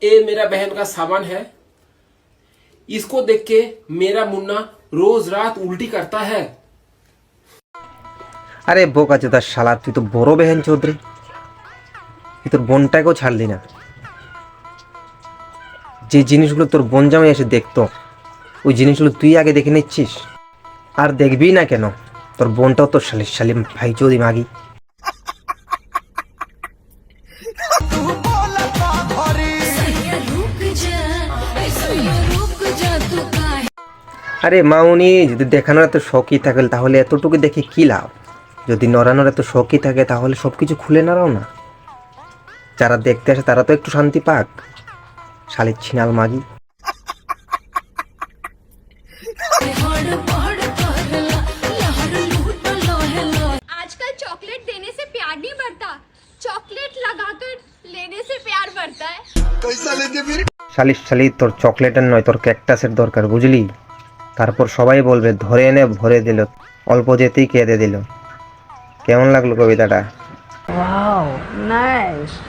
ये मेरा बहन का सामान है। इसको देख के मेरा मुन्ना रोज रात उल्टी करता है। আরে বোকা চোদা শালা, তুই তো বড় বেহেন চৌধুরী, তুই তোর বোনটাকেও ছাড়লি না। যে জিনিসগুলো তোর বোন জামাই এসে দেখতো, ওই জিনিসগুলো তুই আগে দেখে নিচ্ছিস। আর দেখবি না কেন, তোর বোনটাও তোর শালি ভাই চৌধুরী মাগি। আরে মাউনি, যদি দেখানোর এত শখই থাকে তাহলে এতটুকু দেখে কি লাভ? যদি নড়ানোর এত শখই থাকে তাহলে সবকিছু খুলে নাড়াও না। যারা দেখতে আসে তারা তো একটু শান্তি পাক, শালির ছিনাল মাগি। आजकल चॉकलेट देने से प्यार नहीं बढ़ता, चॉकलेट लगाकर लेने से प्यार बढ़ता है। শালি তোর চকলেটের নয়, তোর ক্যাকটাসের দরকার, বুঝলি? তারপর সবাই বলবে ধরে এনে ভরে দিল, অল্প যেতেই কেঁদে দিল। কেমন লাগলো কবিতাটা? Wow, nice.